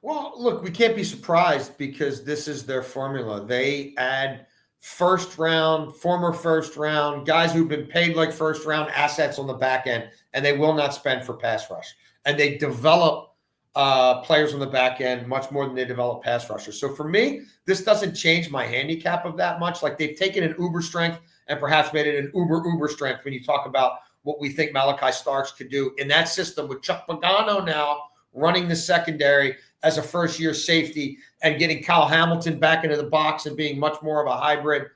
Well, look, we can't be surprised because this is their formula. They add first round, former first round, guys who've been paid like first round assets on the back end, and they will not spend for pass rush. And they develop players on the back end much more than they develop pass rushers. So for me, this doesn't change my handicap of that much. Like they've taken an uber strength and perhaps made it an uber strength when you talk about what we think Malachi Starks could do in that system with Chuck Pagano now running the secondary as a first-year safety and getting Kyle Hamilton back into the box and being much more of a hybrid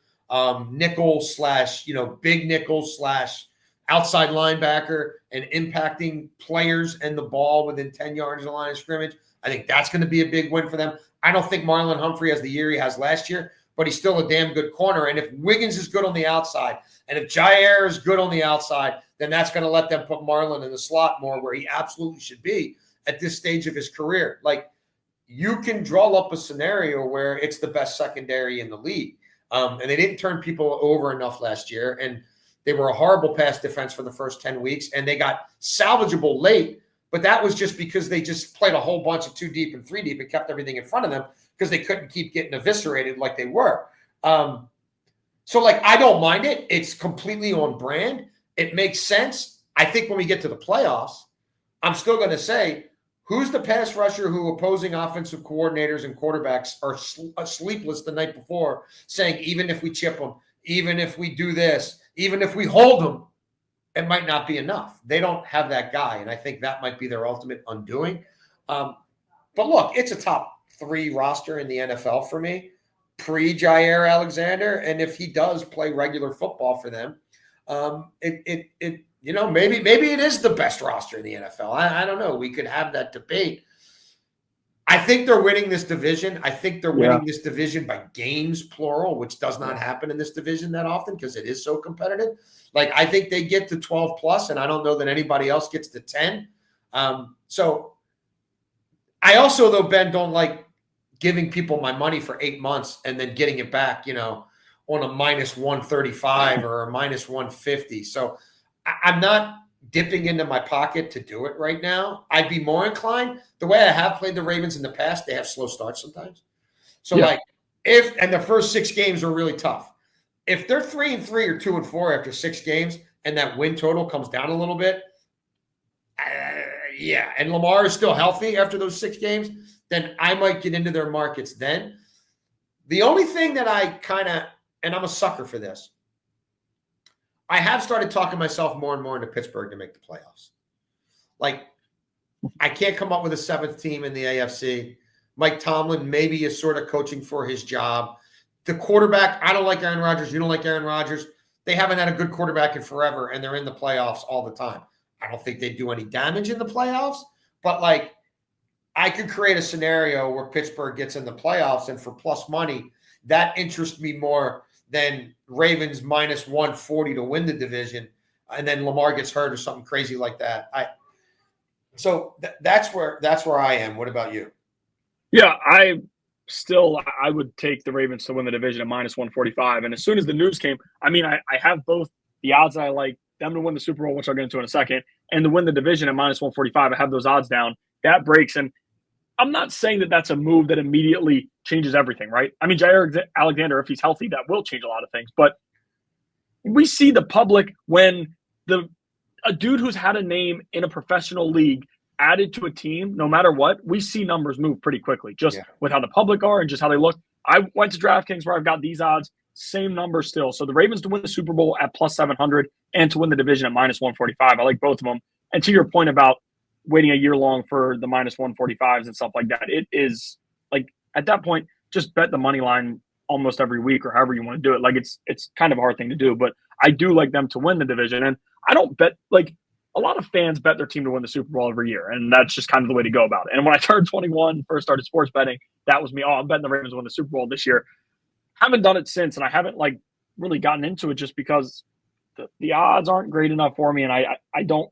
nickel slash, big nickel slash outside linebacker and impacting players and the ball within 10 yards of the line of scrimmage. I think that's going to be a big win for them. I don't think Marlon Humphrey has the year he has last year, but he's still a damn good corner. And if Wiggins is good on the outside and if Jaire is good on the outside, then that's going to let them put Marlon in the slot more where he absolutely should be at this stage of his career. Like, you can draw up a scenario where it's the best secondary in the league. And they didn't turn people over enough last year. And they were a horrible pass defense for the first 10 weeks. And they got salvageable late. But that was just because they just played a whole bunch of 2 deep and 3 deep and kept everything in front of them because they couldn't keep getting eviscerated like they were. So, I don't mind it. It's completely on brand. It makes sense. I think when we get to the playoffs, I'm still going to say, who's the pass rusher who opposing offensive coordinators and quarterbacks are sleepless the night before saying, even if we chip them, even if we do this, even if we hold them, it might not be enough. They don't have that guy, and I think that might be their ultimate undoing. But look, it's a top 3 roster in the NFL for me, pre-Jaire Alexander, and if he does play regular football for them, maybe it is the best roster in the NFL. I don't know. We could have that debate. I think they're winning this division. I think they're winning this division by games, plural, which does not happen in this division that often because it is so competitive. I think they get to 12 plus, and I don't know that anybody else gets to 10. So I also, though, Ben, don't like giving people my money for 8 months and then getting it back, on a minus 135 or a minus 150. So I'm not dipping into my pocket to do it right now. I'd be more inclined. The way I have played the Ravens in the past, they have slow starts sometimes. So and the first 6 games are really tough. If they're 3-3 or 2-4 after 6 games and that win total comes down a little bit, and Lamar is still healthy after those 6 games, then I might get into their markets then. The only thing that I and I'm a sucker for this, I have started talking myself more and more into Pittsburgh to make the playoffs. I can't come up with a 7th team in the AFC. Mike Tomlin maybe is sort of coaching for his job. The quarterback, I don't like Aaron Rodgers. You don't like Aaron Rodgers. They haven't had a good quarterback in forever, and they're in the playoffs all the time. I don't think they do any damage in the playoffs, but I could create a scenario where Pittsburgh gets in the playoffs, and for plus money, that interests me more than Ravens minus 140 to win the division, and then Lamar gets hurt or something crazy like that. That's where I am. What about you? Yeah, I would take the Ravens to win the division at minus 145. And as soon as the news came, I have both the odds that I like them to win the Super Bowl, which I'll get into in a second, and to win the division at minus 145. I have those odds down. That breaks. And I'm not saying that that's a move that immediately changes everything, right? Jaire Alexander, if he's healthy, that will change a lot of things. But we see the public when a dude who's had a name in a professional league added to a team, no matter what, we see numbers move pretty quickly just with how the public are and just how they look. I went to DraftKings where I've got these odds, same number still. So the Ravens to win the Super Bowl at plus 700 and to win the division at minus 145. I like both of them. And to your point about waiting a year long for the minus 145s and stuff like that, it is at that point, just bet the money line almost every week or however you want to do it. It's kind of a hard thing to do, but I do like them to win the division. And I don't bet a lot of fans bet their team to win the Super Bowl every year, and that's just kind of the way to go about it. And when I turned 21, first started sports betting, that was me. Oh, I'm betting the Ravens win the Super Bowl this year. Haven't done it since, and I haven't really gotten into it just because the odds aren't great enough for me, and I don't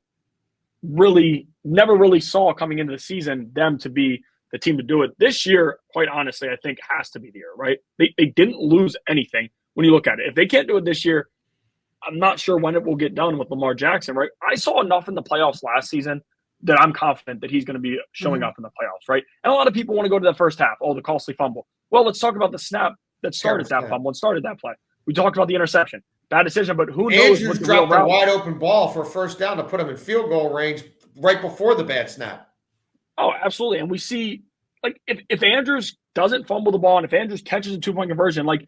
never really saw coming into the season them to be the team to do it. This year, quite honestly, I think has to be the year, right? They didn't lose anything when you look at it. If they can't do it this year, I'm not sure when it will get done with Lamar Jackson, right? I saw enough in the playoffs last season that I'm confident that he's going to be showing up in the playoffs, right? And a lot of people want to go to the first half. Oh, the costly fumble. Well, let's talk about the snap that started that fumble and started that play. We talked about the interception. Bad decision, but who knows Andrews what the dropped real a route wide was. open ball for a first down to put him in field goal range right before the bad snap. Oh, absolutely. And we see, like, if Andrews doesn't fumble the ball and if Andrews catches a 2-point conversion, like,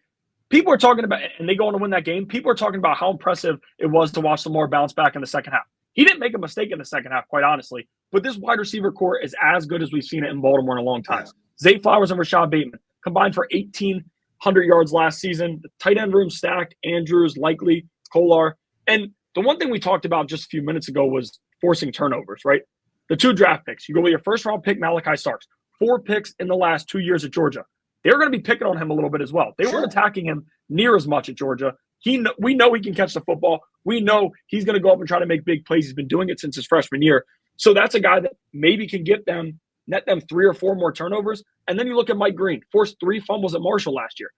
people are talking about, and they go on to win that game, people are talking about how impressive it was to watch Lamar bounce back in the second half. He didn't make a mistake in the second half, quite honestly, but this wide receiver core is as good as we've seen it in Baltimore in a long time. Yes. Zay Flowers and Rashad Bateman combined for 1,800 yards last season. The tight end room stacked, Andrews, Likely, Kolar. And the one thing we talked about just a few minutes ago was forcing turnovers, right? The 2 draft picks. You go with your first-round pick, Malachi Starks. 4 picks in the last 2 years at Georgia. They're going to be picking on him a little bit as well. They weren't attacking him near as much at Georgia. We know he can catch the football. We know he's going to go up and try to make big plays. He's been doing it since his freshman year. So that's a guy that maybe can net them 3 or 4 more turnovers. And then you look at Mike Green, forced 3 fumbles at Marshall last year.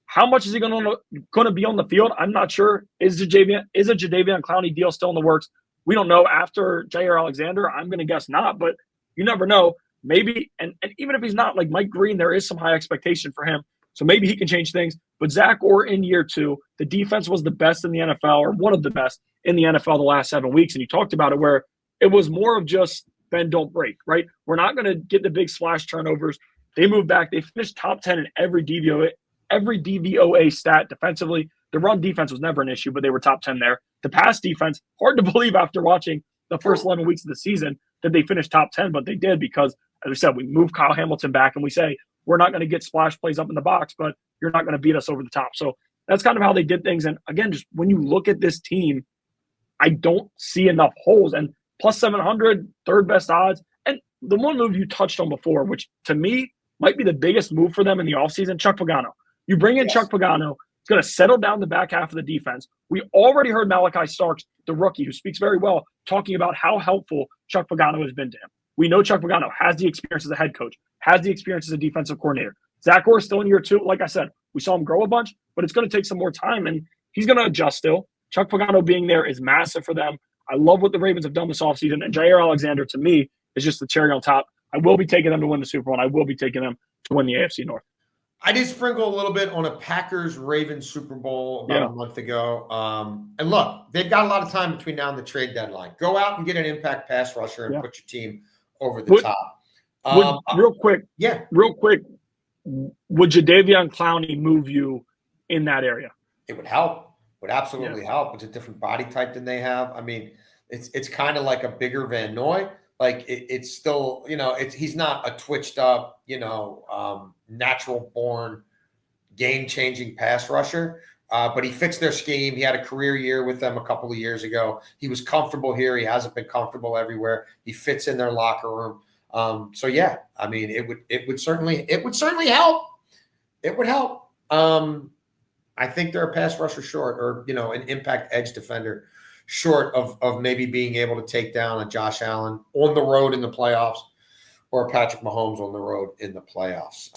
How much is he going to be on the field? I'm not sure. Is a Jadeveon Clowney deal still in the works? We don't know. After Jaire Alexander, I'm going to guess not, but you never know. Maybe, and even if he's not, like Mike Green, there is some high expectation for him. So maybe he can change things. But Zach Orr in year 2, the defense was the best in the NFL, or one of the best in the NFL the last 7 weeks. And you talked about it where it was more of just bend, don't break, right? We're not going to get the big splash turnovers. They moved back. They finished top 10 in every DVOA stat defensively. The run defense was never an issue, but they were top 10 there. The pass defense, hard to believe after watching the first 11 weeks of the season that they finished top 10, but they did because, as we said, we moved Kyle Hamilton back and we say, we're not going to get splash plays up in the box, but you're not going to beat us over the top. So that's kind of how they did things. And again, just when you look at this team, I don't see enough holes. And plus 700, third best odds. And the one move you touched on before, which to me might be the biggest move for them in the offseason, Chuck Pagano. You bring in Chuck Pagano, it's going to settle down the back half of the defense. We already heard Malachi Starks, the rookie, who speaks very well, talking about how helpful Chuck Pagano has been to him. We know Chuck Pagano has the experience as a head coach, has the experience as a defensive coordinator. Zach Orr is still in year 2. Like I said, we saw him grow a bunch, but it's going to take some more time, and he's going to adjust still. Chuck Pagano being there is massive for them. I love what the Ravens have done this offseason, and Jaire Alexander, to me, is just the cherry on top. I will be taking them to win the Super Bowl, and I will be taking them to win the AFC North. I did sprinkle a little bit on a Packers-Ravens Super Bowl about a month ago. And look, they've got a lot of time between now and the trade deadline. Go out and get an impact pass rusher and put your team over the top. Real quick, would Jadeveon Clowney move you in that area? It would help. Would absolutely help. It's a different body type than they have. I mean, it's kind of like a bigger Van Noy. Like it's still, he's not a twitched up, natural born game-changing pass rusher. But he fits their scheme. He had a career year with them a couple of years ago. He was comfortable here. He hasn't been comfortable everywhere. He fits in their locker room. So yeah, I mean, it would certainly help. It would help. I think they're a pass rusher short, or an impact edge defender short of maybe being able to take down a Josh Allen on the road in the playoffs, or a Patrick Mahomes on the road in the playoffs.